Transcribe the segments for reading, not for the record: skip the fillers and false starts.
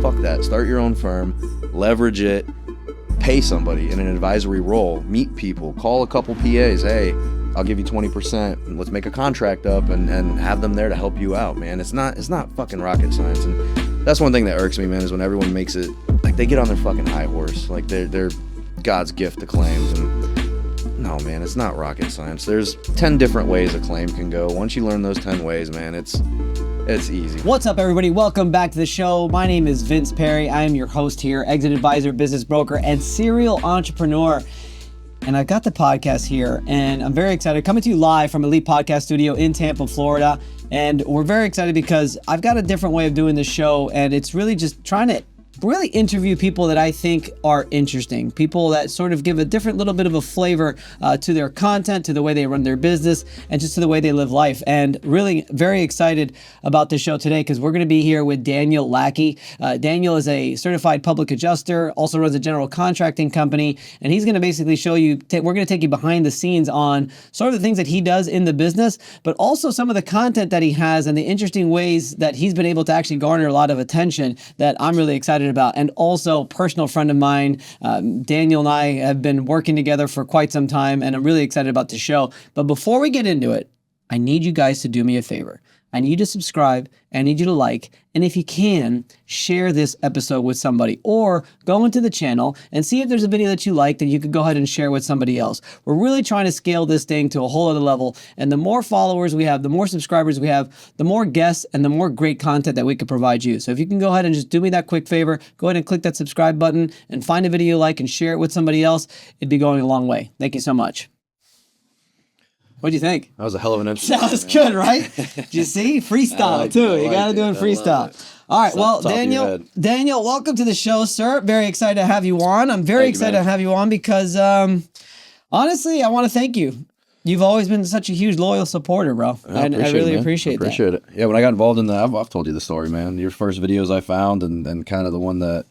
fuck that. Start your own firm, leverage it, pay somebody in an advisory role, meet people, call a couple PAs. Hey, I'll give you 20% and let's make a contract up and have them there to help you out, man. It's not fucking rocket science. And that's one thing that irks me, man, is when everyone makes it like they get on their fucking high horse, like they're God's gift to claims. And no, man, it's not rocket science. There's 10 different ways a claim can go. Once you learn those 10 ways, man, it's easy. What's up, everybody? Welcome back to the show. My name is Vince Perri. I am your host here, exit advisor, business broker, and serial entrepreneur. And I've got the podcast here, and I'm very excited. Coming to you live from Elite Podcast Studio in Tampa, Florida. And we're very excited because I've got a different way of doing the show, and it's really just trying to really interview people that I think are interesting, people that sort of give a different little bit of a flavor to their content, to the way they run their business, and just to the way they live life. And really very excited about this show today because we're going to be here with Daniel Lackey. Daniel is a certified public adjuster, also runs a general contracting company, and he's going to basically show you, we're going to take you behind the scenes on sort of the things that he does in the business, but also some of the content that he has and the interesting ways that he's been able to actually garner a lot of attention that I'm really excited about. And also, personal friend of mine, Daniel and I have been working together for quite some time, and I'm really excited about the show. But before we get into it, I need you guys to do me a favor. I need you to subscribe, I need you to like, and if you can, share this episode with somebody, or go into the channel and see if there's a video that you like that you could go ahead and share with somebody else. We're really trying to scale this thing to a whole other level, and the more followers we have, the more subscribers we have, the more guests and the more great content that we could provide you. So if you can go ahead and just do me that quick favor, go ahead and click that subscribe button and find a video you like and share it with somebody else, it'd be going a long way. Thank you so much. What do you think? That was a hell of an intro. Sounds good, right? Did you see? Freestyle too. You got to do it freestyle. All right. Well, Daniel, welcome to the show, sir. Very excited to have you on. I'm very excited to have you on because, honestly, I want to thank you. You've always been such a huge, loyal supporter, bro. I really appreciate that. Appreciate it. Yeah, when I got involved in that, I've told you the story, man. Your first videos I found and kind of the one that,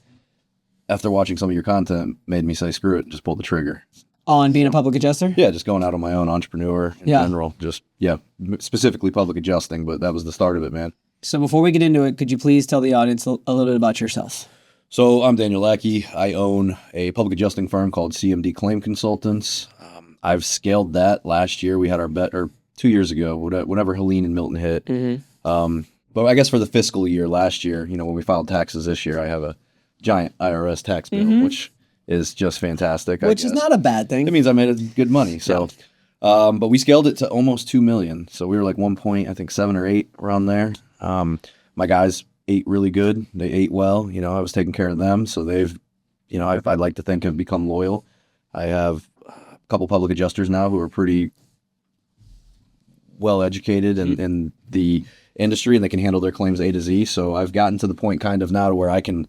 after watching some of your content, made me say, screw it, just pull the trigger. On being a public adjuster? Yeah, just going out on my own, entrepreneur in general. Just, specifically public adjusting, but that was the start of it, man. So before we get into it, could you please tell the audience a little bit about yourself? So I'm Daniel Lackey. I own a public adjusting firm called CMD Claim Consultants. I've scaled that last year. We had our 2 years ago, whenever Helene and Milton hit. Mm-hmm. But I guess for the fiscal year last year, when we filed taxes this year, I have a giant IRS tax bill, which is just fantastic. Which is not a bad thing. It means I made good money. So, but we scaled it to almost 2 million. So we were like 7 or 8 around there. My guys ate really good. They ate well. I was taking care of them. So they've, I'd like to think have become loyal. I have a couple public adjusters now who are pretty well educated in the industry and they can handle their claims A to Z. So I've gotten to the point kind of now to where I can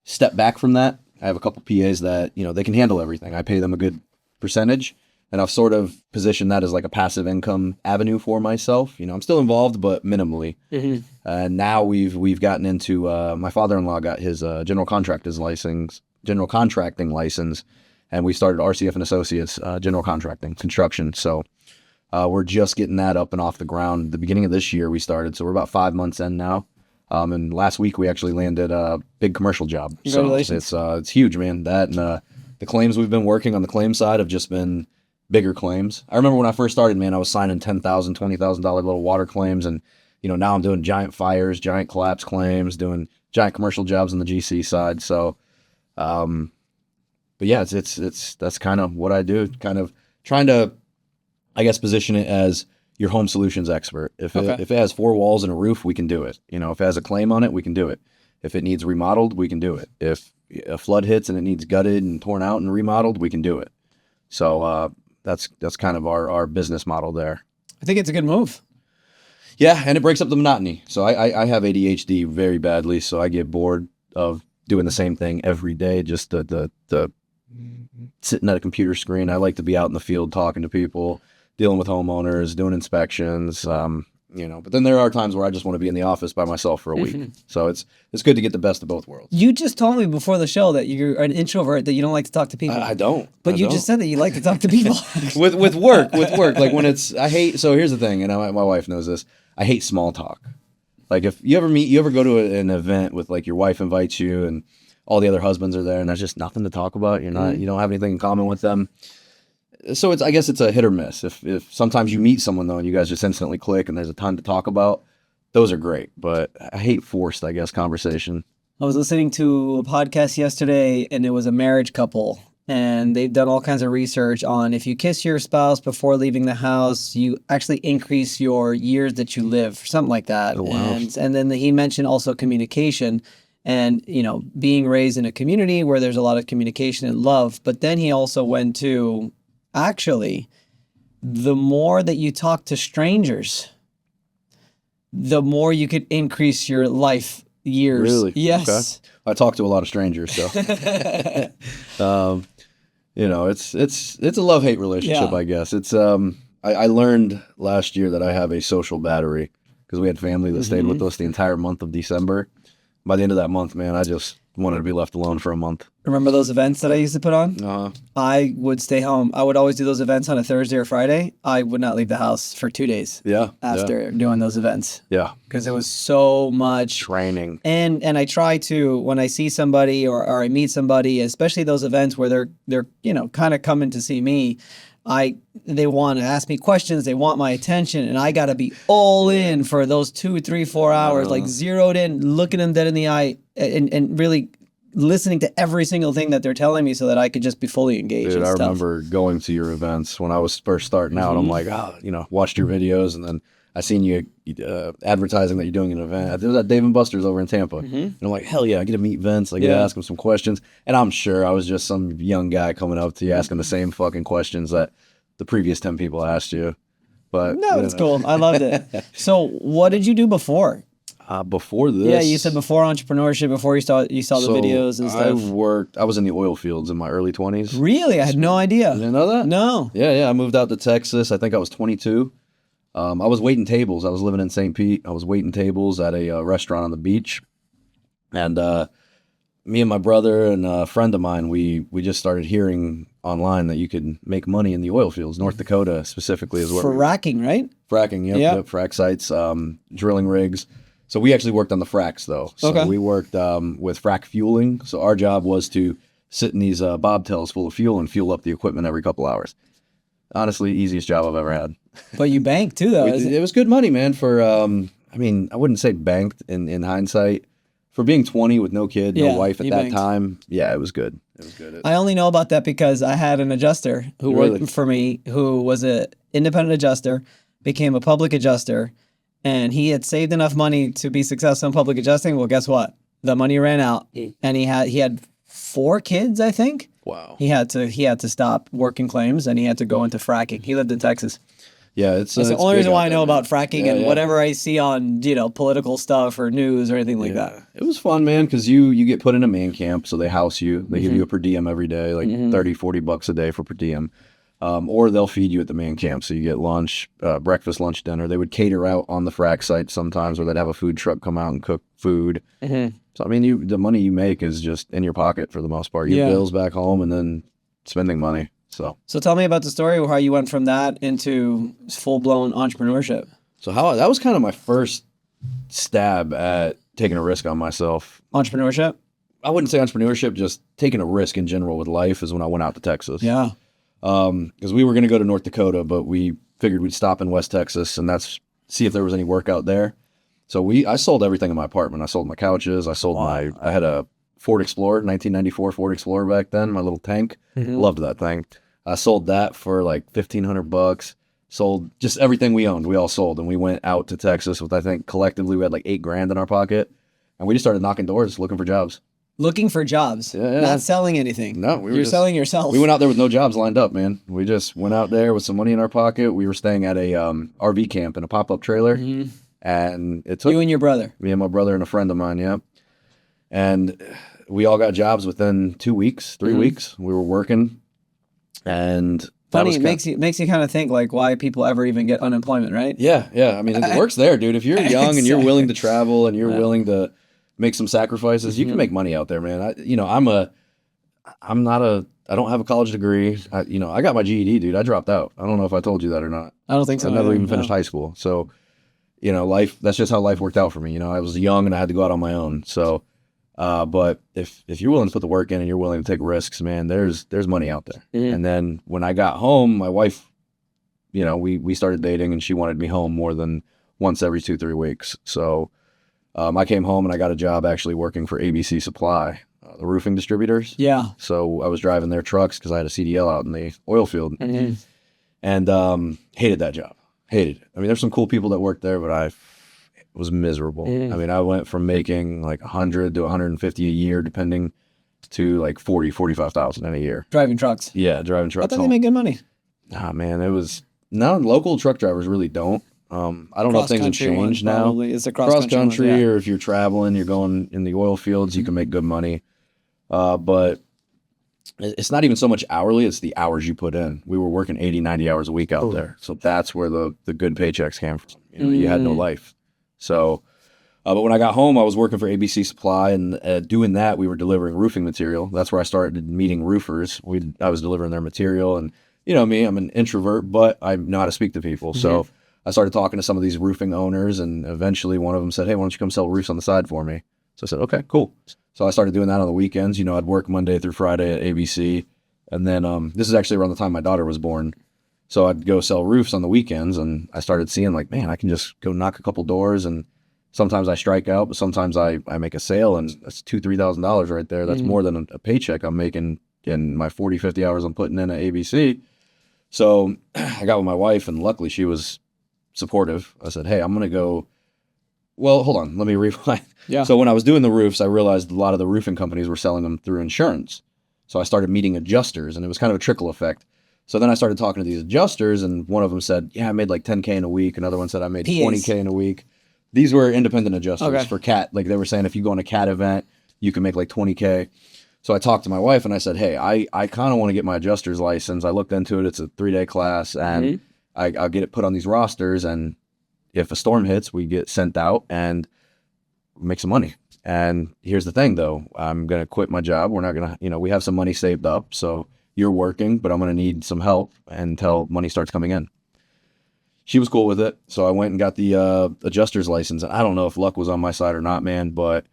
step back from that. I have a couple PAs that, they can handle everything. I pay them a good percentage, and I've sort of positioned that as like a passive income avenue for myself. I'm still involved, but minimally. Mm-hmm. And now we've gotten into, my father-in-law got his general contracting license, and we started RCF and Associates, general contracting, construction. So we're just getting that up and off the ground. The beginning of this year we started, so we're about 5 months in now. And last week we actually landed a big commercial job. Congratulations. So it's huge, man. That and the claims we've been working on the claim side have just been bigger claims. I remember when I first started, man, I was signing $10,000, $20,000 little water claims, and now I'm doing giant fires, giant collapse claims, doing giant commercial jobs on the GC side. So, but yeah, it's that's kind of what I do. Kind of trying to, I guess, position it as your home solutions expert. If it has 4 walls and a roof, we can do it. If it has a claim on it, we can do it. If it needs remodeled, we can do it. If a flood hits and it needs gutted and torn out and remodeled, we can do it. So that's kind of our business model there. I think it's a good move. Yeah, and it breaks up the monotony. So I have ADHD very badly, so I get bored of doing the same thing every day, just the sitting at a computer screen. I like to be out in the field talking to people, dealing with homeowners, doing inspections, but then there are times where I just want to be in the office by myself for a week. So it's good to get the best of both worlds. You just told me before the show that you're an introvert, that you don't like to talk to people. I don't. But you just said that you like to talk to people. with work. Like when I hate, so here's the thing, and my wife knows this, I hate small talk. Like if you ever go to an event with like your wife invites you and all the other husbands are there and there's just nothing to talk about. You don't have anything in common with them. So I guess it's a hit or miss. If sometimes you meet someone though and you guys just instantly click and there's a ton to talk about, those are great. But I hate forced, I guess, conversation. I was listening to a podcast yesterday and it was a marriage couple. And they've done all kinds of research on if you kiss your spouse before leaving the house, you actually increase your years that you live, something like that. Oh, wow. And then he mentioned also communication and, being raised in a community where there's a lot of communication and love. But then he also went to, actually, the more that you talk to strangers, the more you could increase your life years. Really? Yes. Okay. I talk to a lot of strangers, so it's a love-hate relationship, Yeah. I guess. It's I learned last year that I have a social battery because we had family that stayed with us the entire month of December. By the end of that month, man, I just wanted to be left alone for a month. Remember those events that I used to put on? I would stay home. I would always do those events on a Thursday or Friday. I would not leave the house for 2 days after doing those events. Yeah. Because it was so much Training. And I try to, when I see somebody or I meet somebody, especially those events where they're kind of coming to see me, they want to ask me questions, they want my attention, and I got to be all in for those 2, 3, 4 hours, like zeroed in, looking them dead in the eye and really listening to every single thing that they're telling me so that I could just be fully engaged. Dude, and I stuff. remember going to your events when I was first starting out. I'm like, watched your videos, and then I seen you advertising that you're doing an event. It was at Dave & Buster's over in Tampa. And I'm like, hell yeah, I get to meet Vince. I get to ask him some questions. And I'm sure I was just some young guy coming up to you asking the same fucking questions that the previous 10 people asked you. But no, it's cool. I loved it. So what did you do before? Before this? Yeah, you said before entrepreneurship, before you saw the videos and stuff. I was in the oil fields in my early 20s. Really? I had no idea. You didn't know that? No. Yeah. I moved out to Texas. I think I was 22. I was waiting tables. I was living in St. Pete. I was waiting tables at a restaurant on the beach. And me and my brother and a friend of mine, we just started hearing online that you could make money in the oil fields. North Dakota specifically is where. For fracking, right? Fracking, yep, frack sites, drilling rigs. So we actually worked on the fracks, though. So we worked with frack fueling. So our job was to sit in these bobtails full of fuel and fuel up the equipment every couple hours. Honestly, easiest job I've ever had. But you banked too, though. It was good money, man. For I wouldn't say banked in hindsight. For being 20 with no kid, no wife at that time, it was good. It was good. I only know about that because I had an adjuster who worked for me, who was an independent adjuster, became a public adjuster, and he had saved enough money to be successful in public adjusting. Well, guess what? The money ran out, and he had 4 kids, I think. Wow. He had to stop working claims, and he had to go into fracking. He lived in Texas. Yeah, it's the only reason why I know about fracking and whatever I see on political stuff or news or anything like that. It was fun, man, because you get put in a man camp, so they house you. They give you a per diem every day, like $30-$40 a day for per diem. Or they'll feed you at the man camp, so you get lunch, breakfast, lunch, dinner. They would cater out on the frack site sometimes, or they'd have a food truck come out and cook food. So the money you make is just in your pocket for the most part. You get bills back home and then spending money. So tell me about the story of how you went from that into full-blown entrepreneurship. So that was kind of my first stab at taking a risk on myself. Entrepreneurship? I wouldn't say entrepreneurship, just taking a risk in general with life is when I went out to Texas. Yeah. Because we were going to go to North Dakota, but we figured we'd stop in West Texas and see if there was any work out there. So I sold everything in my apartment. I sold my couches. I sold I had a Ford Explorer, 1994 Ford Explorer back then, my little tank. Loved that thing. I sold that for like $1,500. Sold just everything we owned. We all sold, and we went out to Texas with, I think collectively we had like $8,000 in our pocket, and we just started knocking doors looking for jobs. Looking for jobs, not selling anything. No, you're selling yourself. We went out there with no jobs lined up, man. We just went out there with some money in our pocket. We were staying at a RV camp in a pop-up trailer, and it took you and your brother. Me and my brother and a friend of mine, yeah. And we all got jobs within 2 weeks, 3 weeks. We were working, and funny, it makes you kind of think like why people ever even get unemployment, right? Yeah. I mean, it works there, dude. If you're young and you're willing to travel and you're willing to make some sacrifices, you can make money out there, man. I don't have a college degree. I got my GED, dude. I dropped out. I don't know if I told you that or not. I don't think so. I never even finished high school. So, life, that's just how life worked out for me. I was young and I had to go out on my own. So, but if you're willing to put the work in and you're willing to take risks, man, there's money out there. And then when I got home, my wife, we started dating and she wanted me home more than once every 2-3 weeks. So, I came home and I got a job actually working for ABC Supply, the roofing distributors. Yeah. So I was driving their trucks because I had a CDL out in the oil field, and hated that job. Hated it. I mean, there's some cool people that work there, but I was miserable. I mean, I went from making like 100 to 150 a year, depending, to like 45,000 in a year. Driving trucks. Yeah, driving trucks. I thought they made good money. Ah, man, it was local truck drivers really don't. I don't know if things have changed now. Probably. It's a cross country, one, yeah. or if you're traveling, you're going in the oil fields, you can make good money. But it's not even so much hourly, it's the hours you put in. We were working 80, 90 hours a week out there. So that's where the good paychecks came from. You had no life. So, but when I got home, I was working for ABC Supply, and doing that, we were delivering roofing material. That's where I started meeting roofers. I was delivering their material, and me, I'm an introvert, but I know how to speak to people. So I started talking to some of these roofing owners, and eventually one of them said, "Hey, why don't you come sell roofs on the side for me?" So I said, "Okay, cool." So I started doing that on the weekends. I'd work Monday through Friday at ABC. And then this is actually around the time my daughter was born. So I'd go sell roofs on the weekends, and I started seeing like, man, I can just go knock a couple doors, and sometimes I strike out, but sometimes I make a sale, and that's $2,000-$3,000 right there. That's more than a paycheck I'm making in my 40, 50 hours I'm putting in at ABC. So I got with my wife, and luckily she was supportive. I said, "Hey, I'm going to go." Well, hold on. Let me rewind. Yeah. So when I was doing the roofs, I realized a lot of the roofing companies were selling them through insurance. So I started meeting adjusters, and it was kind of a trickle effect. So then I started talking to these adjusters, and one of them said, "Yeah, I made like 10K in a week." Another one said, "I made 20K in a week." These were independent adjusters for CAT. Like they were saying, if you go on a CAT event, you can make like 20K. So I talked to my wife, and I said, "Hey, I kind of want to get my adjuster's license." I looked into it. It's a 3-day class, and I'll get it put on these rosters, and if a storm hits, we get sent out and make some money. And here's the thing, though. I'm going to quit my job. We're not going to, we have some money saved up. So you're working, but I'm going to need some help until money starts coming in. She was cool with it. So I went and got the adjuster's license. And I don't know if luck was on my side or not, man, but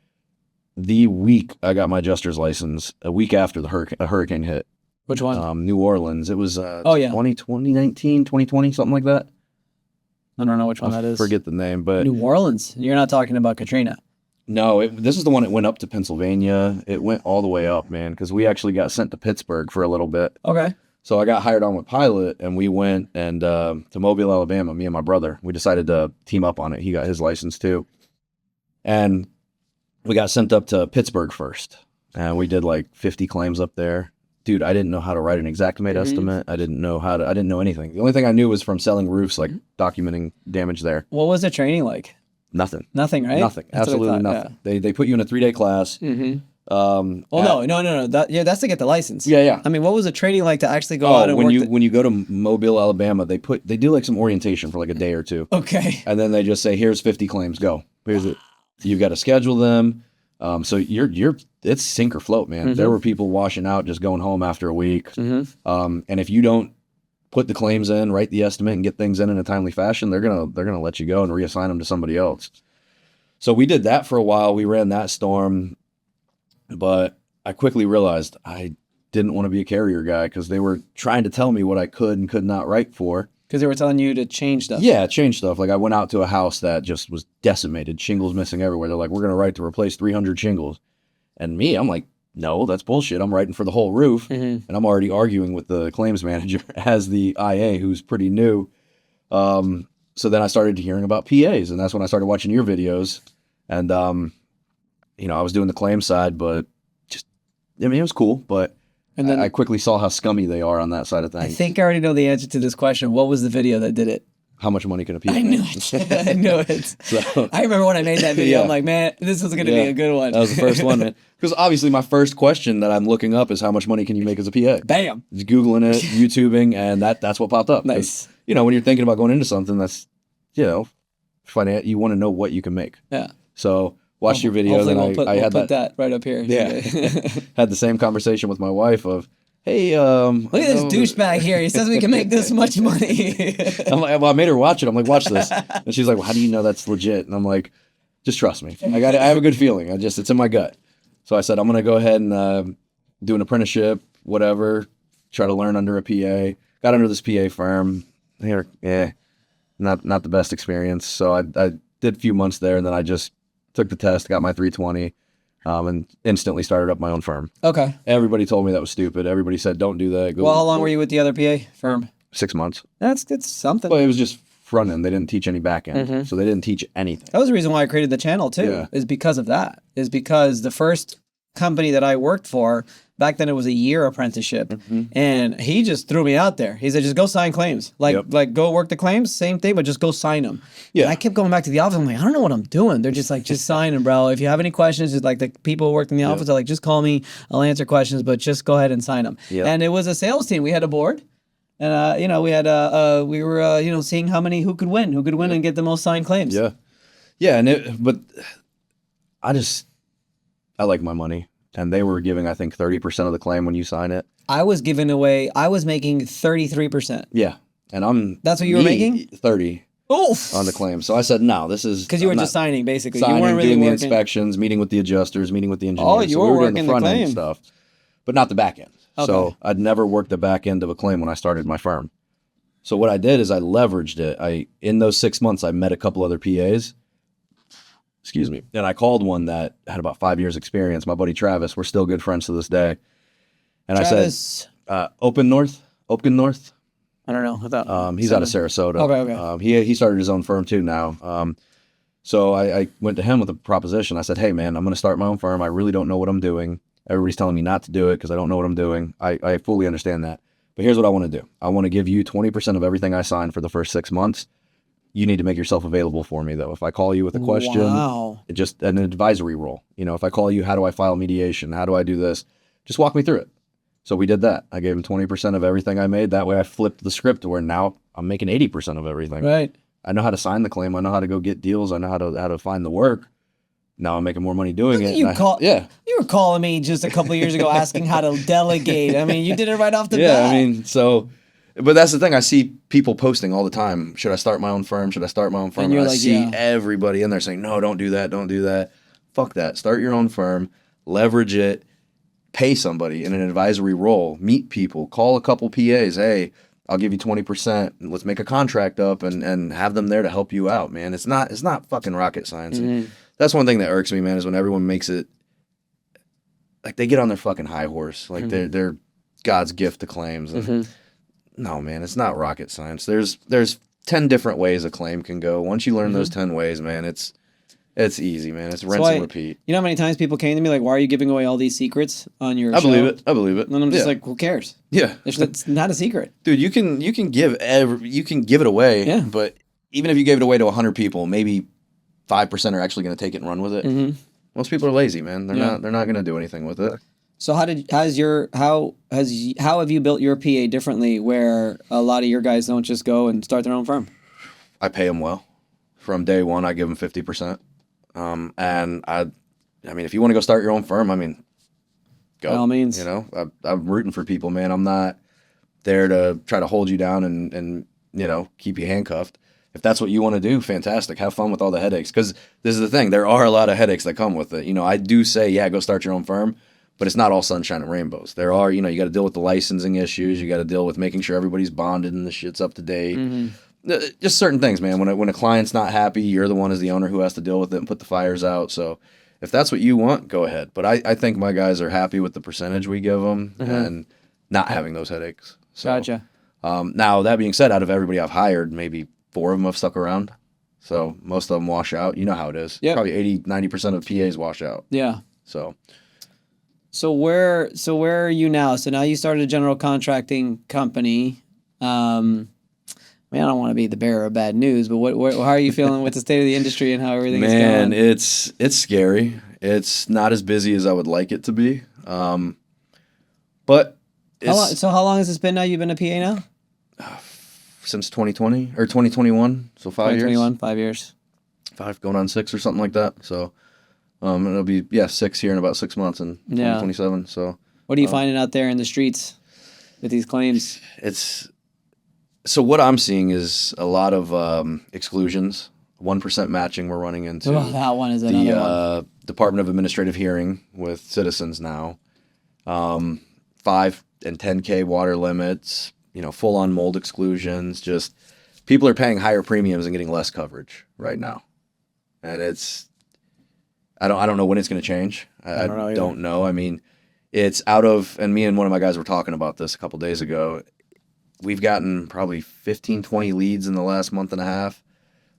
the week I got my adjuster's license, a week after a hurricane hit. Which one? New Orleans. It was 2019, 2020, something like that. I don't know which one that is. Forget the name, but New Orleans. You're not talking about Katrina. No, this is the one that went up to Pennsylvania. It went all the way up, man, because we actually got sent to Pittsburgh for a little bit. Okay. So I got hired on with Pilot, and we went and to Mobile, Alabama. Me and my brother, we decided to team up on it. He got his license too, and we got sent up to Pittsburgh first, and we did like 50 claims up there. Dude, I didn't know how to write an Xactimate estimate. I didn't know anything. The only thing I knew was from selling roofs, like documenting damage there. What was the training like? Nothing. Nothing, right? Nothing. That's Absolutely nothing. Yeah. They put you in a 3-day class. No. That's to get the license. Yeah. I mean, what was the training like to actually go out and when work? When you go to Mobile, Alabama, they do like some orientation for like a day or two. Okay. And then they just say, "Here's 50 claims. Go. Here's it. You've got to schedule them." So it's sink or float, man. There were people washing out, just going home after a week. And if you don't put the claims in, write the estimate, and get things in a timely fashion, they're gonna let you go and reassign them to somebody else. So we did that for a while. We ran that storm, but I quickly realized I didn't want to be a carrier guy because they were trying to tell me what I could and could not write for. Because they were telling you to change stuff. Yeah, change stuff. Like I went out to a house that just was decimated, shingles missing everywhere. They're like, "We're going to write to replace 300 shingles." And me, I'm like, "No, that's bullshit. I'm writing for the whole roof." And I'm already arguing with the claims manager as the IA, who's pretty new. So then I started hearing about PAs, and that's when I started watching your videos. And, I was doing the claim side, but it was cool, but and then I quickly saw how scummy they are on that side of things. I think I already know the answer to this question. What was the video that did it? How much money can a PA make? I knew it. I knew it. So, I remember when I made that video, I'm like, man, this is going to be a good one. That was the first one, man. Because obviously my first question that I'm looking up is how much money can you make as a PA? Bam. Just Googling it, YouTubing, and that's what popped up. Nice. When you're thinking about going into something that's, finance, you want to know what you can make. Yeah. So watched your video, and we'll put that right up here. Yeah. Had the same conversation with my wife of, hey, Look at this douchebag here. He says we can make this much money. I'm like, well, I made her watch it. I'm like, watch this. And she's like, well, how do you know that's legit? And I'm like, just trust me. I have a good feeling. It's in my gut. So I said, I'm going to go ahead and do an apprenticeship, whatever, try to learn under a PA. Got under this PA firm. Here, not the best experience. So I did a few months there, and then I just took the test, got my 320, and instantly started up my own firm. Okay. Everybody told me that was stupid. Everybody said, don't do that. Well, how long were you with the other PA firm? 6 months. That's something. Well, it was just front end. They didn't teach any back end. So they didn't teach anything. That was the reason why I created the channel too, is because of that. Is because the first company that I worked for, back then it was a year apprenticeship, and he just threw me out there. He said, just go sign claims. Like go work the claims, same thing, but just go sign them. Yeah. And I kept going back to the office. I'm like, I don't know what I'm doing. They're just like, just sign them, bro. If you have any questions, just like the people who worked in the office are like, just call me. I'll answer questions, but just go ahead and sign them. And it was a sales team. We had a board. And we had we were seeing who could win and get the most signed claims. But I like my money, and they were giving, I think, 30% of the claim when you sign it. I was making 33%. Yeah, and that's what you were making? 30. Oof. On the claim. So I said, no, this is because you were just signing basically. Signing, you weren't really doing working. The inspections, meeting with the adjusters, meeting with the engineers. Oh, you were working doing the front end stuff, but not the back end. Okay. So I'd never worked the back end of a claim when I started my firm. So what I did is I leveraged it. In those 6 months, I met a couple other PAs. Excuse me. And I called one that had about 5 years experience. My buddy Travis. We're still good friends to this day. And Travis. I said, Open North. I don't know. I thought, he's out of Sarasota. Okay. He started his own firm too now. So I went to him with a proposition. I said, hey man, I'm going to start my own firm. I really don't know what I'm doing. Everybody's telling me not to do it because I don't know what I'm doing. I fully understand that. But here's what I want to do. I want to give you 20% of everything I sign for the first 6 months. You need to make yourself available for me, though. If I call you with a question, just an advisory role. If I call you, how do I file mediation? How do I do this? Just walk me through it. So we did that. I gave him 20% of everything I made. That way I flipped the script to where now I'm making 80% of everything. Right. I know how to sign the claim. I know how to go get deals. I know how to find the work. Now I'm making more money doing it. You were calling me just a couple of years ago asking how to delegate. I mean, you did it right off the bat. Yeah, I mean, but that's the thing. I see people posting all the time. Should I start my own firm? Should I start my own firm? And I see everybody in there saying, no, don't do that. Don't do that. Fuck that. Start your own firm. Leverage it. Pay somebody in an advisory role. Meet people. Call a couple PAs. Hey, I'll give you 20%. Let's make a contract up and have them there to help you out, man. It's not fucking rocket science. Mm-hmm. That's one thing that irks me, man, is when everyone makes it like they get on their fucking high horse. Like they're God's gift to claims. And no, man, it's not rocket science. There's 10 different ways a claim can go. Once you learn those 10 ways, man, it's easy, man. It's rinse and repeat. You know how many times people came to me like, why are you giving away all these secrets on your show? I believe it. And I'm just like, who cares? Yeah. It's not a secret. Dude, you can give it away, but even if you gave it away to 100 people, maybe 5% are actually going to take it and run with it. Mm-hmm. Most people are lazy, man. They're not going to do anything with it. So how have you built your PA differently where a lot of your guys don't just go and start their own firm? I pay them well. From day one, I give them 50%. And I mean, if you want to go start your own firm, I mean, go. By all means. I'm rooting for people, man. I'm not there to try to hold you down and keep you handcuffed. If that's what you want to do, fantastic. Have fun with all the headaches. Because this is the thing. There are a lot of headaches that come with it. I do say, go start your own firm, but it's not all sunshine and rainbows. There are, you got to deal with the licensing issues. You got to deal with making sure everybody's bonded and the shit's up to date. Mm-hmm. Just certain things, man. When a client's not happy, you're the one as the owner who has to deal with it and put the fires out. So if that's what you want, go ahead. But I think my guys are happy with the percentage we give them and not having those headaches. So, gotcha. Now, that being said, out of everybody I've hired, maybe 4 of them have stuck around. So most of them wash out. You know how it is. Yep. Probably 80-90% of PAs wash out. Yeah. So where are you now? So now you started a general contracting company. I don't want to be the bearer of bad news, but how are you feeling with the state of the industry and how everything is going? Man, it's scary. It's not as busy as I would like it to be. But how long has this been now? You've been a PA now? Since 2020 or 2021, so 5 years. 2021, 5 years. 5 going on 6 or something like that. So it'll be 6 here in about 6 months in 2027. So what are you finding out there in the streets? with these claims? So what I'm seeing is a lot of exclusions, 1% matching we're running into. Oh, that one is another one. Department of Administrative Hearing with citizens now. 5 and 10K water limits, full on mold exclusions. Just people are paying higher premiums and getting less coverage right now. And I don't know when it's going to change. I don't know. I mean, it's out of, and me and one of my guys were talking about this a couple days ago. We've gotten probably 15, 20 leads in the last month and a half.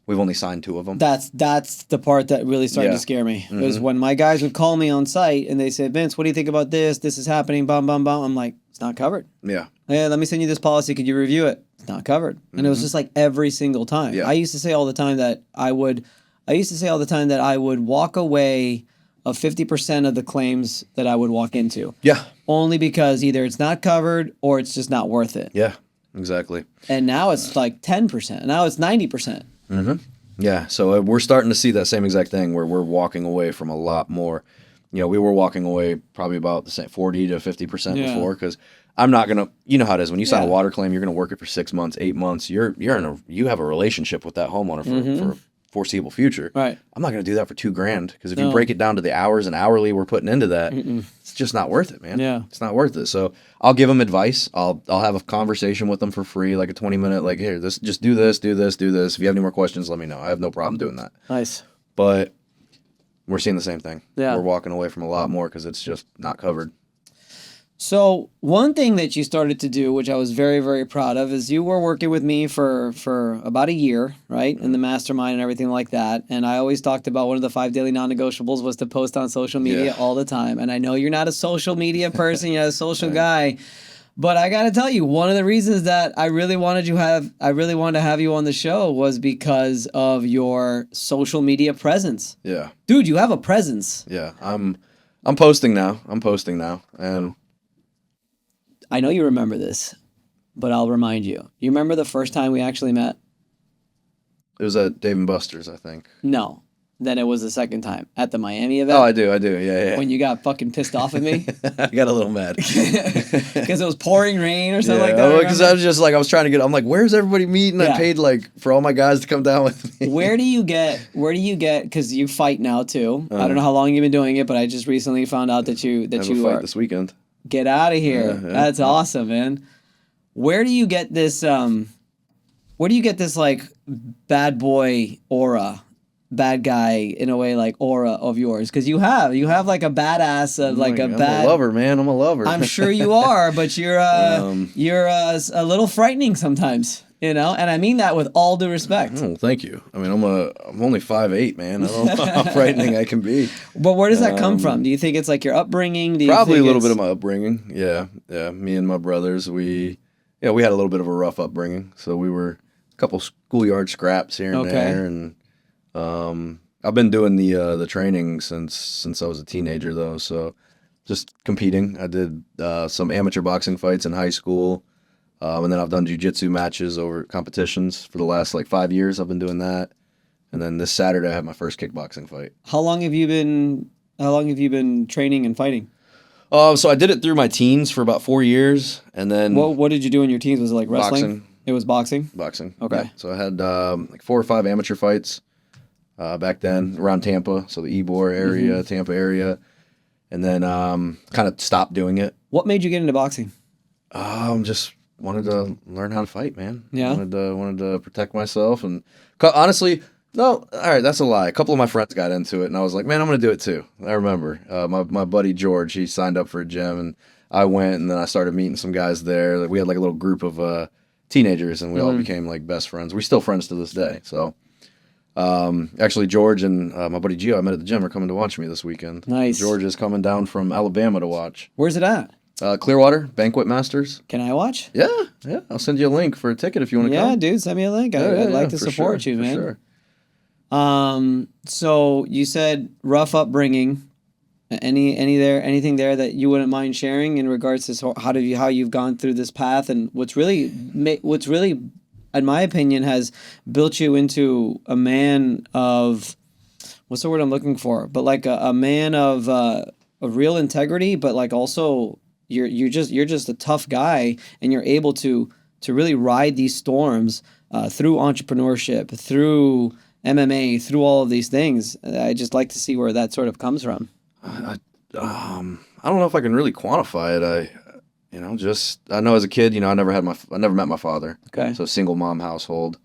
We've only signed 2 of them. That's the part that really started to scare me. It was when my guys would call me on site and they said, Vince, what do you think about this? This is happening, bum, bum, bum. I'm like, it's not covered. Yeah. Hey, let me send you this policy. Could you review it? It's not covered. And it was just like every single time. Yeah. I used to say all the time that I would walk away of 50% of the claims that I would walk into. Yeah. Only because either it's not covered or it's just not worth it. Yeah, exactly. And now it's like 10%. Now it's 90%. Yeah, so we're starting to see that same exact thing where we're walking away from a lot more. We were walking away probably about the same 40 to 50% before, because I'm not gonna. You know how it is when you sign a water claim, you're gonna work it for 6 months, 8 months. You have a relationship with that homeowner for a foreseeable future. Right. I'm not gonna do that for $2,000, because if you break it down to the hours and hourly we're putting into that, it's just not worth it, man. Yeah, it's not worth it. So I'll give them advice. I'll have a conversation with them for free, like a 20-minute, like, here, just do this. If you have any more questions, let me know. I have no problem doing that. Nice. But we're seeing the same thing. Yeah. We're walking away from a lot more because it's just not covered. So one thing that you started to do, which I was very, very proud of, is you were working with me for about a year, right? In the mastermind and everything like that. And I always talked about one of the 5 daily non-negotiables was to post on social media all the time. And I know you're not a social media person, you're a social guy. But I got to tell you, one of the reasons that I really wanted to have you on the show was because of your social media presence. Yeah. Dude, you have a presence. Yeah. I'm posting now. And I know you remember this, but I'll remind you. You remember the first time we actually met? It was at Dave & Buster's, I think. No. Then it was the second time at the Miami event. Oh, I do. Yeah. When you got fucking pissed off at me. I got a little mad. Because it was pouring rain or something like that. Because I was just like, I was trying to I'm like, where's everybody meeting? I paid like for all my guys to come down with me. Where do you get, because you fight now too. I don't know how long you've been doing it, but I just recently found out that you fight this weekend. Get out of here. That's awesome, man. Where do you get this like bad boy aura, bad guy in a way, like aura of yours? Because you have like a badass, I'm a lover, man. I'm a lover. I'm sure you are, but you're a little frightening sometimes. And I mean that with all due respect. Oh, thank you. I mean, I'm only 5'8", man. I don't know how frightening I can be. But where does that come from? Do you think it's like your upbringing? Probably a little bit of my upbringing. Yeah. Me and my brothers, we had a little bit of a rough upbringing. So we were a couple schoolyard scraps here and there, and I've been doing the training since I was a teenager, though. So just competing. I did some amateur boxing fights in high school. And then I've done jiu-jitsu matches over competitions for the last 5 years. I've been doing that. And then this Saturday I have my first kickboxing fight. How long have you been training and fighting? So I did it through my teens for about 4 years, and then what did you do in your teens? Was it like wrestling? Boxing. It was boxing? Boxing. Okay. Yeah. So I had 4 or 5 amateur fights back then around Tampa, so the Ybor area, Tampa area. And then kind of stopped doing it. What made you get into boxing? Just wanted to learn how to fight, man. Yeah. Wanted to protect myself, and honestly, no, all right, that's a lie. A couple of my friends got into it, and I was like, man, I'm gonna do it too. I remember my buddy George, he signed up for a gym, and I went, and then I started meeting some guys there. We had a little group of teenagers, and we all became best friends. We're still friends to this day. So actually, George and my buddy Gio I met at the gym are coming to watch me this weekend. Nice. George is coming down from Alabama to watch. Where's it at? Clearwater Banquet Masters. Can I watch? Yeah. I'll send you a link for a ticket if you want to come. Yeah, dude, send me a link. I'd like to support you, man. For sure. So you said rough upbringing. Anything there that you wouldn't mind sharing in regards to how you've gone through this path, and what's really, in my opinion, has built you into a man of, what's the word I'm looking for? But like a man of real integrity, but also you're just a tough guy, and you're able to really ride these storms through entrepreneurship, through MMA, through all of these things. I just like to see where that sort of comes from. I don't know if I can really quantify it. I know as a kid, I never met my father. Okay. So single mom household.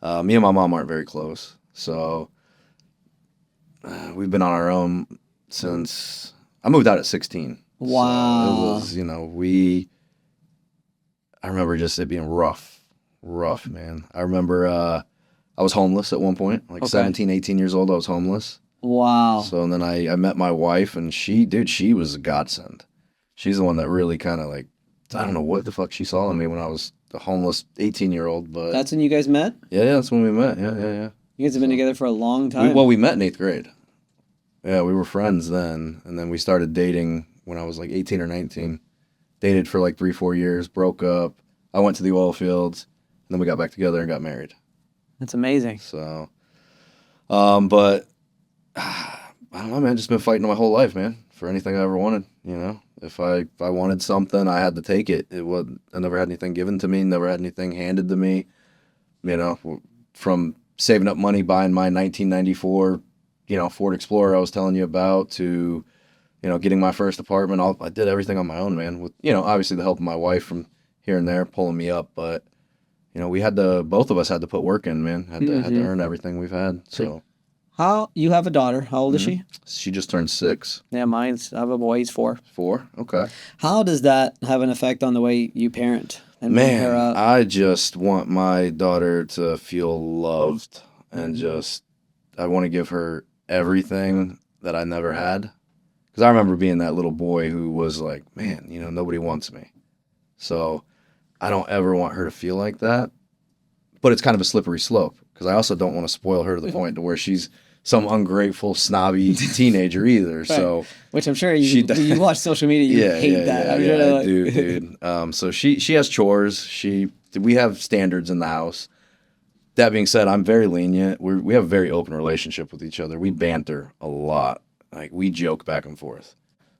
Me and my mom aren't very close. So we've been on our own since I moved out at 16. Wow. So it was, I remember just it being rough, man. I remember I was homeless at one point, like 17, 18 years old. I was homeless. Wow. So then I met my wife, and she was a godsend. She's the one that really kind of like, I don't know what the fuck she saw in me when I was a homeless 18-year-old, but that's when you guys met? Yeah, that's when we met. Yeah. You guys have been together for a long time. We met in 8th grade. Yeah, we were friends then, and then we started dating when I was like 18 or 19. Dated for like 3-4 years, broke up. I went to the oil fields, and then we got back together and got married. That's amazing. So, but I don't know, man. Just been fighting my whole life, man, for anything I ever wanted. If I wanted something, I had to take it. I never had anything given to me. Never had anything handed to me. From saving up money, buying my 1994, Ford Explorer I was telling you about, to, getting my first apartment. I did everything on my own, man. With obviously the help of my wife from here and there pulling me up, but both of us had to put work in, man. Had to earn everything we've had. So. You have a daughter. How old is she? She just turned 6. Yeah, I have a boy. He's 4. 4? Okay. How does that have an effect on the way you parent and bring her up? I just want my daughter to feel loved, and I want to give her everything that I never had. Because I remember being that little boy who was like, man, nobody wants me. So I don't ever want her to feel like that. But it's kind of a slippery slope, because I also don't want to spoil her to the point to where she's some ungrateful, snobby teenager either. Right. So, which I'm sure you watch social media, you hate that. Yeah, I do, dude. So she has chores. We have standards in the house. That being said, I'm very lenient. We have a very open relationship with each other. We banter a lot. Like, we joke back and forth.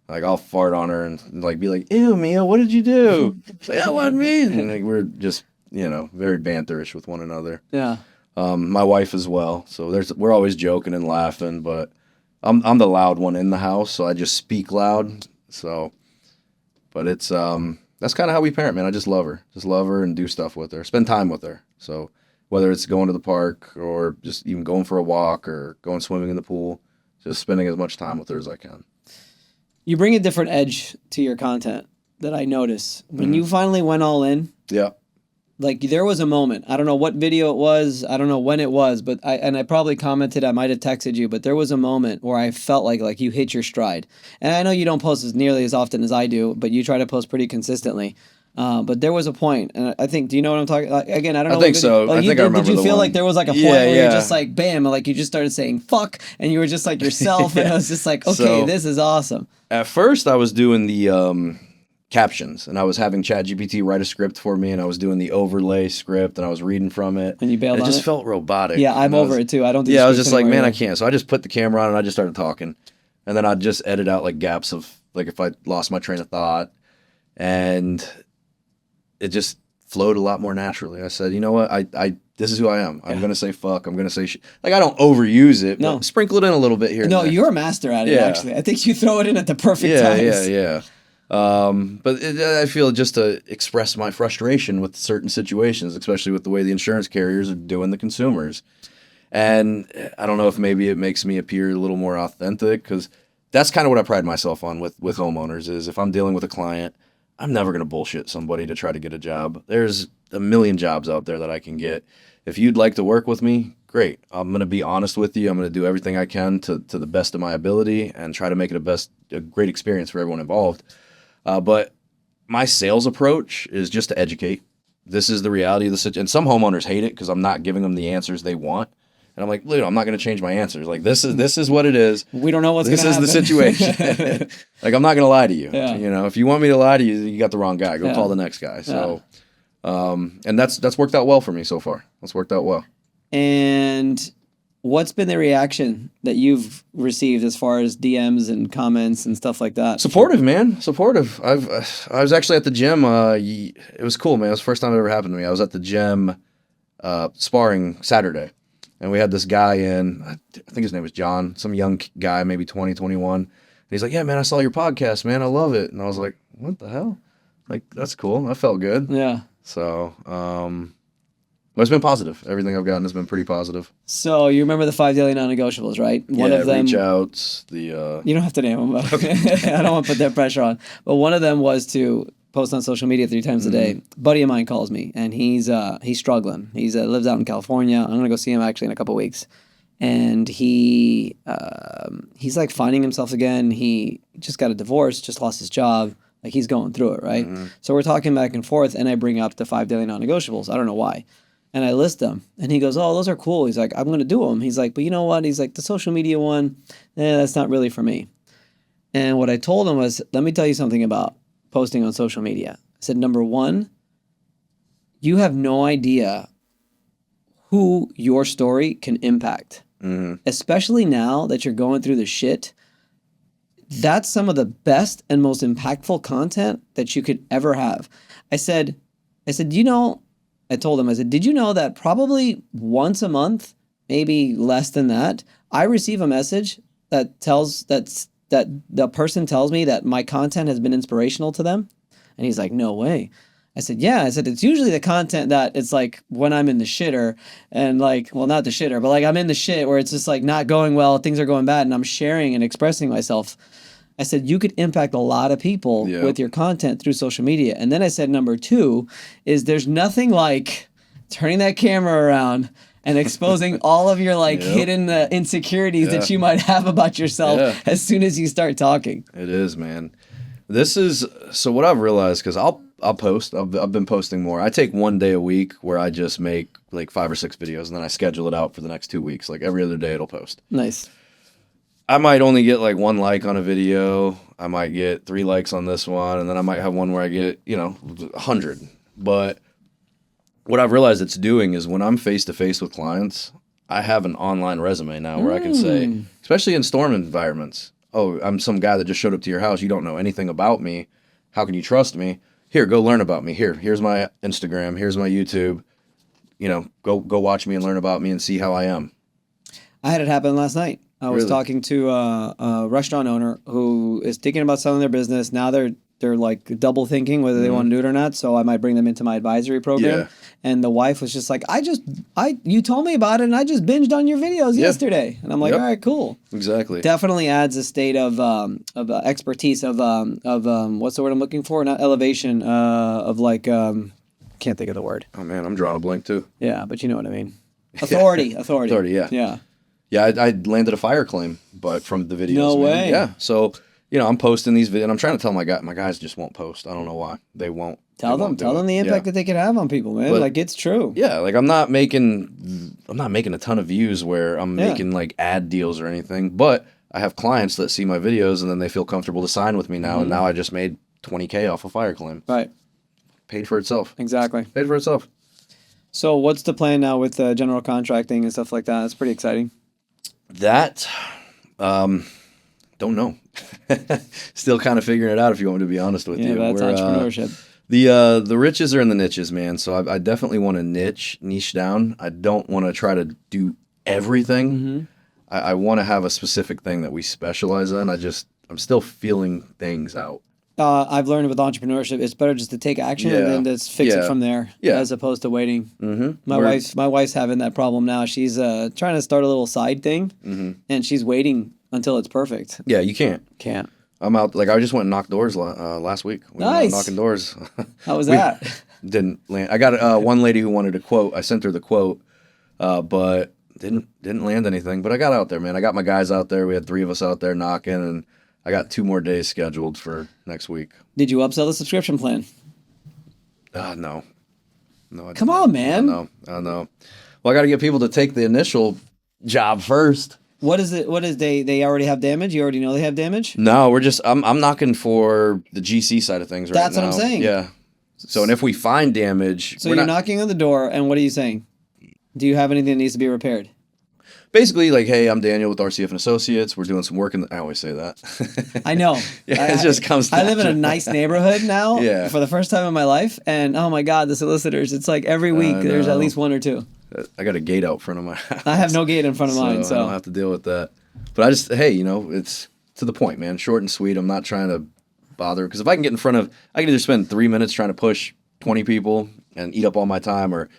Like, I'll fart on her and like be like, "Ew, Mia, what did you do?" Like, "That wasn't me." And like, we're just very banterish with one another. Yeah. My wife as well. So we're always joking and laughing, but I'm the loud one in the house, so I just speak loud. So, but it's that's kind of how we parent, man. I just love her and do stuff with her, spend time with her. So whether it's going to the park or just even going for a walk or going swimming in the pool, just spending as much time with her as I can. You bring a different edge to your content that I notice when you finally went all in. Yeah. Like, there was a moment, I don't know what video it was, I don't know when it was, but I probably commented, I might have texted you, but there was a moment where I felt like you hit your stride. And I know you don't post as nearly as often as I do, but you try to post pretty consistently. But there was a point, and I think, do you know what I'm talking about? Again, I don't know. I think so. I think I remember. Did you feel like there was like a point where you're just like, bam, like you just started saying fuck, and you were just like yourself, and I was just like, okay, this is awesome. At first, I was doing the captions, and I was having ChatGPT write a script for me, and I was doing the overlay script, and I was reading from it. And you bailed on it? It just felt robotic. Yeah, I'm over it too. I don't do I was just like, man, anymore. I can't. So I just put the camera on, and I just started talking. And then I'd just edit out like gaps of, like, if I lost my train of thought. And it just flowed a lot more naturally. I said, you know what? This is who I am. I'm going to say fuck. I'm going to say shit. Like, I don't overuse it, but sprinkle it in a little bit here. No, you're a master at it, actually. I think you throw it in at the perfect times. Yeah. But I feel just to express my frustration with certain situations, especially with the way the insurance carriers are doing the consumers. And I don't know if maybe it makes me appear a little more authentic, because that's kind of what I pride myself on with homeowners, is if I'm dealing with a client, I'm never going to bullshit somebody to try to get a job. There's a million jobs out there that I can get. If you'd like to work with me, great. I'm going to be honest with you. I'm going to do everything I can to the best of my ability and try to make it a great experience for everyone involved. But my sales approach is just to educate. This is the reality of the situation. And some homeowners hate it because I'm not giving them the answers they want. And I'm like, I'm not going to change my answers. Like, this is what it is. We don't know what's going to happen. This is the situation. Like, I'm not going to lie to you. Yeah. If you want me to lie to you, you got the wrong guy. Go call the next guy. So, and that's worked out well for me so far. That's worked out well. And What's been the reaction that you've received as far as DMs and comments and stuff like that? Supportive, man. Supportive. I was actually at the gym. It was cool, man. It was the first time it ever happened to me. I was at the gym sparring Saturday, and we had this guy in. I think his name was John, some young guy, maybe 20, 21. And he's like, "Yeah, man, I saw your podcast, man. I love it." And I was like, "What the hell? Like, that's cool." I felt good. Yeah. So, but it's been positive. Everything I've gotten has been pretty positive. So you remember the 5 daily non-negotiables, right? One of them. Reach outs. You don't have to name them. I don't want to put that pressure on. But one of them was to post on social media 3 times a day. A buddy of mine calls me, and he's struggling. He's lives out in California. I'm gonna go see him actually in a couple weeks, and he's like finding himself again. He just got a divorce, just lost his job. Like he's going through it, right? So we're talking back and forth, and I bring up the 5 daily non-negotiables. I don't know why. And I list them. And he goes, "Oh, those are cool." He's like, "I'm going to do them." He's like, "But you know what?" He's like, "The social media one, that's not really for me." And what I told him was, let me tell you something about posting on social media. I said, number one, you have no idea who your story can impact. Especially now that you're going through the shit. That's some of the best and most impactful content that you could ever have. I said, you know, I told him, I said, did you know that probably once a month, maybe less than that, I receive a message that that the person tells me that my content has been inspirational to them? And he's like, no way. I said, yeah. I said, it's usually the content that it's like when I'm in the shitter and like, well, not the shitter, but like I'm in the shit where it's just like not going well, things are going bad, and I'm sharing and expressing myself. I said, you could impact a lot of people with your content through social media. And then I said, number 2 is there's nothing like turning that camera around and exposing all of your like hidden insecurities that you might have about yourself as soon as you start talking. It is, man. This is, so what I've realized, because I'll post, I've been posting more. I take 1 day a week where I just make like 5 or 6 videos, and then I schedule it out for the next 2 weeks. Like every other day it'll post. Nice. I might only get like 1 like on a video. I might get 3 likes on this one, and then I might have one where I get, 100. But what I've realized it's doing is when I'm face to face with clients, I have an online resume now where I can say, especially in storm environments, "Oh, I'm some guy that just showed up to your house. You don't know anything about me. How can you trust me? Here, go learn about me. Here's my Instagram. Here's my YouTube. Go watch me and learn about me and see how I am." I had it happen last night. I was talking to a restaurant owner who is thinking about selling their business. Now they're like double thinking whether they want to do it or not. So I might bring them into my advisory program. Yeah. And the wife was just like, you told me about it and I just binged on your videos yesterday. And I'm like, all right, cool. Exactly. Definitely adds a state of expertise of what's the word I'm looking for? Not elevation, of like, can't think of the word. Oh man, I'm drawing a blank too. Yeah, but you know what I mean. Authority. Authority, yeah. Yeah. Yeah, I landed a fire claim, but from the videos. No way. Yeah. So, I'm posting these videos, and I'm trying to tell my guys just won't post. I don't know why. They won't. Tell them the impact that they can have on people, man. But, like, it's true. Yeah, like I'm not making a ton of views where I'm making like ad deals or anything, but I have clients that see my videos and then they feel comfortable to sign with me now, and now I just made $20K off a fire claim. Right. Paid for itself. Exactly. Paid for itself. So what's the plan now with general contracting and stuff like that? It's pretty exciting. That, don't know. Still kind of figuring it out, if you want me to be honest with you. Yeah, that's entrepreneurship. The riches are in the niches, man. So I definitely want to niche down. I don't want to try to do everything. I want to have a specific thing that we specialize in. I'm still feeling things out. I've learned with entrepreneurship, it's better just to take action and then just fix it from there, as opposed to waiting. My wife's having that problem now. She's trying to start a little side thing, and she's waiting until it's perfect. Yeah, you can't. I'm out. Like I just went and knocked doors last week. We went knocking doors. How was that? Didn't land. I got one lady who wanted a quote. I sent her the quote, but didn't land anything. But I got out there, man. I got my guys out there. We had 3 of us out there knocking, and I got 2 more days scheduled for next week. Did you upsell the subscription plan? No. Come on, man. I know. Well, I got to get people to take the initial job first. What is it? What is they already have damage? You already know they have damage? No, I'm knocking for the GC side of things right now. That's what I'm saying. Yeah. So, and if we find damage, so you're knocking on the door, and what are you saying? Do you have anything that needs to be repaired? Basically, like, hey, I'm Daniel with RCF and Associates. We're doing some work I always say that. I know. Yeah, it just comes I live in a nice neighborhood now Yeah. for the first time in my life. And oh my God, the solicitors, it's like every week there's at least one or two. I got a gate out front of my house. I have no gate in front of mine, so I don't have to deal with that. But I just, hey, it's to the point, man. Short and sweet. I'm not trying to bother. Because if I can get in front of, I can either spend 3 minutes trying to push 20 people and eat up all my time, or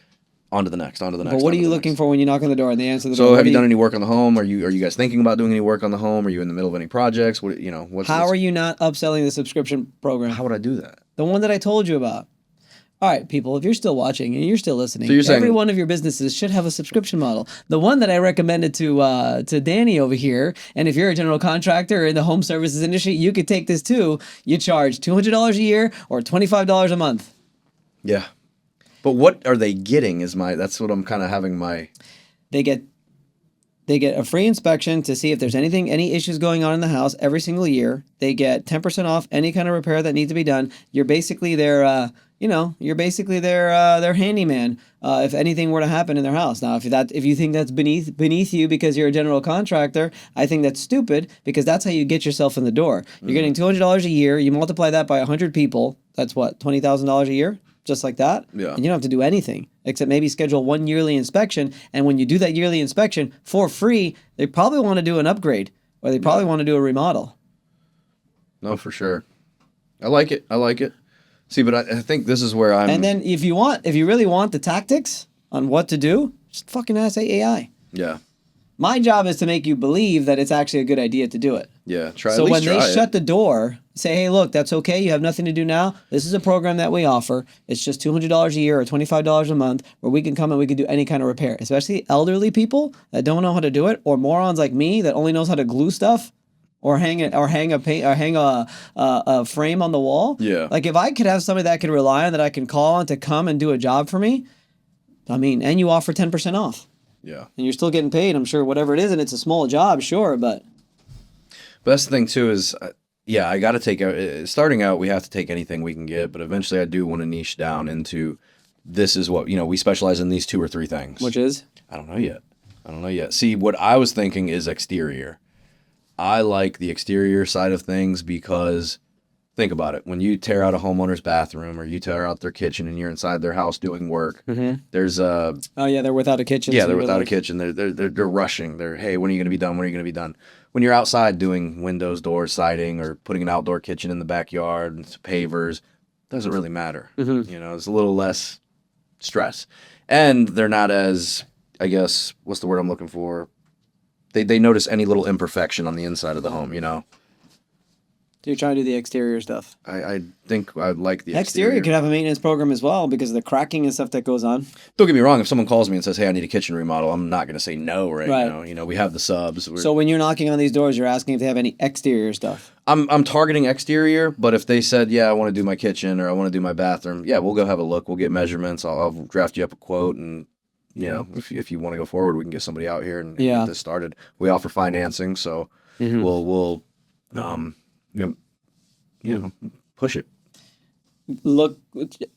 on to the next. But what are you looking for when you knock on the door and they answer the door? So have you done any work on the home? Are you guys thinking about doing any work on the home? Are you in the middle of any projects? How are you not upselling the subscription program? How would I do that? The one that I told you about. All right, people, if you're still watching and you're still listening, So you're saying, every one of your businesses should have a subscription model. The one that I recommended to Danny over here, and if you're a general contractor in the home services industry, you could take this too. You charge $200 a year or $25 a month. Yeah. But what are they getting that's what I'm kind of having my... They get a free inspection to see if there's any issues going on in the house every single year. They get 10% off any kind of repair that needs to be done. You're basically their handyman if anything were to happen in their house. Now, if you think that's beneath you because you're a general contractor, I think that's stupid, because that's how you get yourself in the door. You're getting $200 a year. You multiply that by 100 people. That's what, $20,000 a year? Just like that. Yeah. And you don't have to do anything except maybe schedule one yearly inspection. And when you do that yearly inspection for free, they probably want to do an upgrade, or they probably want to do a remodel. No, for sure. I like it. See, but I think this is where I'm... And then if you really want the tactics on what to do, just fucking ask AI. Yeah. My job is to make you believe that it's actually a good idea to do it. Yeah, So when they shut the door, say, hey, look, that's okay. You have nothing to do now. This is a program that we offer. It's just $200 a year or $25 a month, where we can come and we can do any kind of repair, especially elderly people that don't know how to do it, or morons like me that only knows how to glue stuff or hang a frame on the wall. Yeah. Like, if I could have somebody that I could rely on, that I can call on to come and do a job for me, and you offer 10% off. Yeah. And you're still getting paid, I'm sure, whatever it is, and it's a small job, sure, but that's the thing too is, I got to take out. Starting out, we have to take anything we can get, but eventually, I do want to niche down into this is what we specialize in, these 2 or 3 things. Which is? I don't know yet. See, what I was thinking is exterior. I like the exterior side of things because, think about it. When you tear out a homeowner's bathroom, or you tear out their kitchen and you're inside their house doing work, there's a... Oh, yeah, they're without a kitchen. Yeah, they're without a kitchen. They're rushing. Hey, when are you going to be done? When are you going to be done? When you're outside doing windows, doors, siding, or putting an outdoor kitchen in the backyard, and pavers, doesn't really matter. It's a little less stress. And they're not as, I guess, what's the word I'm looking for? They notice any little imperfection on the inside of the home, So you're trying to do the exterior stuff. I think I like the exterior. Could have a maintenance program as well, because of the cracking and stuff that goes on. Don't get me wrong. If someone calls me and says, hey, I need a kitchen remodel, I'm not going to say no right now. We have the subs. So when you're knocking on these doors, you're asking if they have any exterior stuff. I'm targeting exterior, but if they said, yeah, I want to do my kitchen or I want to do my bathroom, yeah, we'll go have a look. We'll get measurements. I'll draft you up a quote, and if you want to go forward, we can get somebody out here and get this started. We offer financing, so we'll push it.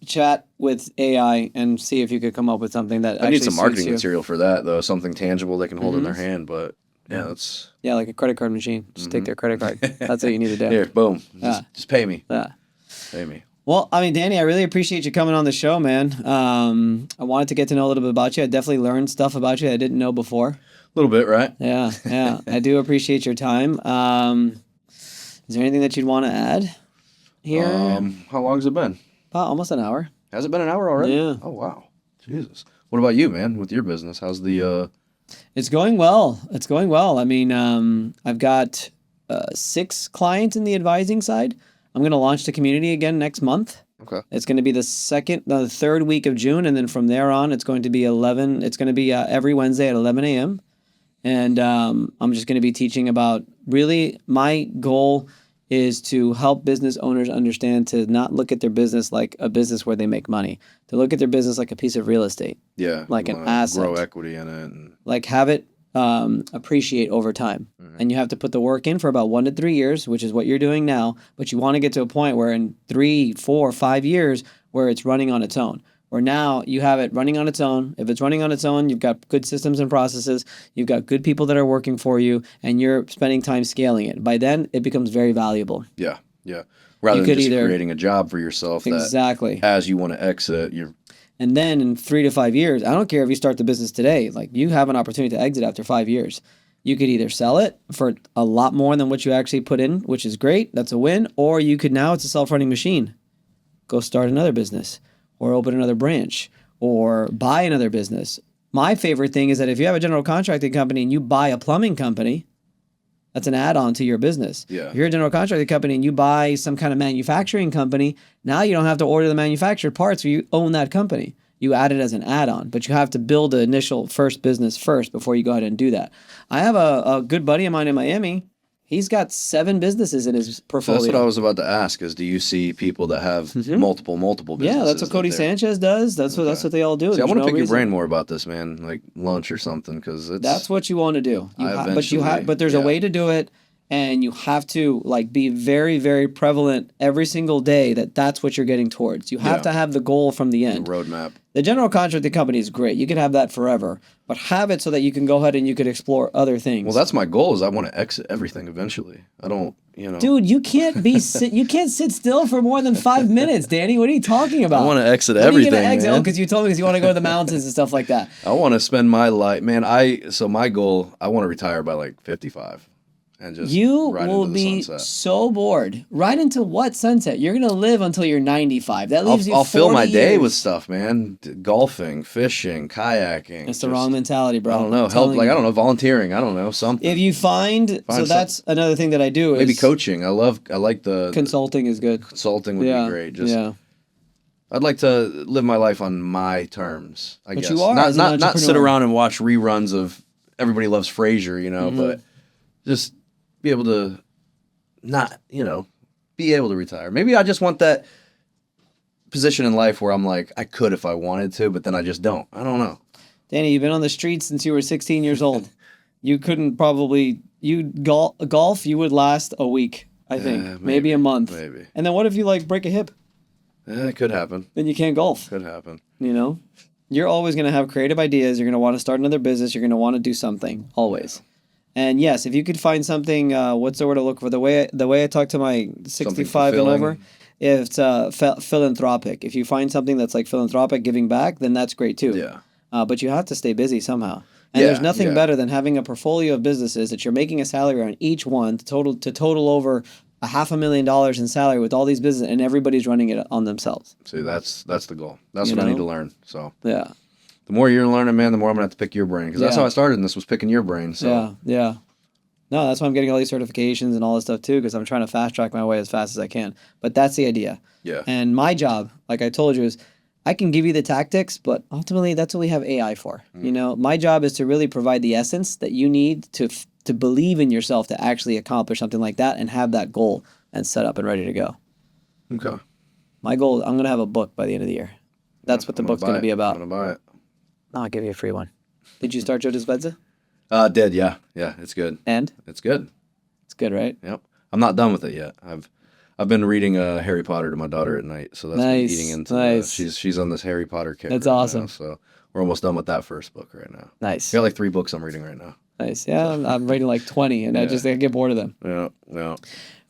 Chat with AI and see if you could come up with something that I need some marketing material for that, though. Something tangible they can hold in their hand. But that's like a credit card machine. Just take their credit card. That's what you need to do. Here, boom. Just pay me. Yeah. Pay me. Well, Danny, I really appreciate you coming on the show, man. I wanted to get to know a little bit about you. I definitely learned stuff about you I didn't know before. A little bit, right? Yeah. I do appreciate your time. Is there anything that you'd want to add here? How long has it been? About almost an hour. Has it been an hour already? Yeah. Oh, wow. Jesus. What about you, man, with your business? How's the... It's going well. I've got 6 clients in the advising side. I'm going to launch the community again next month. Okay. It's going to be the 3rd week of June, and then from there on, it's going to be every Wednesday at 11 a.m. And I'm just going to be teaching about, really, my goal is to help business owners understand to not look at their business like a business where they make money, to look at their business like a piece of real estate. Yeah. Like an asset. Grow equity in it. Like, have it appreciate over time. And you have to put the work in for about 1 to 3 years, which is what you're doing now. But you want to get to a point where in 3, 4, 5 years, where it's running on its own, Where now you have it running on its own. If it's running on its own, you've got good systems and processes, you've got good people that are working for you, and you're spending time scaling it. By then, it becomes very valuable. Yeah, yeah. Rather than just creating a job for yourself. Exactly. That as you want to exit, you're. And then in 3 to 5 years, I don't care if you start the business today, like you have an opportunity to exit after 5 years. You could either sell it for a lot more than what you actually put in, which is great, that's a win, or you could now, it's a self-running machine. Go start another business or open another branch or buy another business. My favorite thing is that if you have a general contracting company and you buy a plumbing company, that's an add-on to your business. Yeah. If you're a general contracting company and you buy some kind of manufacturing company, now you don't have to order the manufactured parts or you own that company. You add it as an add-on, but you have to build the initial first business first before you go ahead and do that. I have a good buddy of mine in Miami. He's got 7 businesses in his portfolio. That's what I was about to ask is do you see people that have multiple businesses? Yeah, that's what Cody Sanchez does. That's what they all do. See, I want to pick your brain more about this, man, like lunch or something, because that's what you want to do. But there's a way to do it, and you have to like be very, very prevalent every single day that's what you're getting towards. You have to have the goal from the end. The roadmap. The general contracting company is great. You can have that forever, but have it so that you can go ahead and you can explore other things. Well, that's my goal. Is I want to exit everything eventually. I don't, Dude, you can't you can't sit still for more than 5 minutes, Danny. What are you talking about? I want to exit everything, man. Oh, because you told me you want to go to the mountains and stuff like that. I want to spend my life, man. So my goal, I want to retire by like 55. And just you ride will into the be sunset. So bored. Right into what sunset? You're gonna live until you're 95. That leaves I'll fill my day years. with stuff, man. Golfing, fishing, kayaking. It's the wrong mentality, bro. I don't know. Help, like I don't know, volunteering. I don't know, something. If you find so that's another thing that I do. Maybe coaching. I like the consulting is good. Consulting would be great. I'd like to live my life on my terms. I guess. You are not sit around and watch reruns of Everybody Loves Frasier, but just be able to be able to retire. Maybe I just want that position in life where I'm like, I could if I wanted to, but then I just don't. I don't know. Danny, you've been on the streets since you were 16 years old. You couldn't golf, you would last a week, I think. Maybe a month. Maybe. And then what if you break a hip? It could happen. Then you can't golf. Could happen. You're always going to have creative ideas. You're going to want to start another business. You're going to want to do something, always. And yes, if you could find something, what's the word to look for? The way I talk to my 65 and over, if it's philanthropic. If you find something that's like philanthropic, giving back, then that's great too. Yeah. But you have to stay busy somehow. And there's nothing better than having a portfolio of businesses that you're making a salary on each one to total over $500,000 in salary with all these businesses, and everybody's running it on themselves. See, that's the goal. That's what I need to learn. So yeah. The more you're learning, man, the more I'm going to have to pick your brain. Because that's how I started in this, was picking your brain. So. Yeah. No, that's why I'm getting all these certifications and all this stuff, too, because I'm trying to fast-track my way as fast as I can. But that's the idea. Yeah. And my job, like I told you, is I can give you the tactics, but ultimately that's what we have AI for. My job is to really provide the essence that you need to believe in yourself to actually accomplish something like that and have that goal and set up and ready to go. Okay. My goal, I'm going to have a book by the end of the year. That's what the book's going to be about. I'm going to buy it. No, I'll give you a free one. Did you start Joe Dispenza? Did, yeah. Yeah, it's good. And? It's good. It's good, right? Yep. I'm not done with it yet. I've been reading Harry Potter to my daughter at night, so that's been eating into she's on this Harry Potter kick. That's awesome. Now, so we're almost done with that first book right now. Nice. I got like 3 books I'm reading right now. Nice. Yeah, I'm reading like 20, and I get bored of them. Yeah.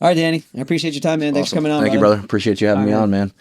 All right, Danny. I appreciate your time, man. Thanks for coming on. Thank you, brother. Appreciate you having me on, man.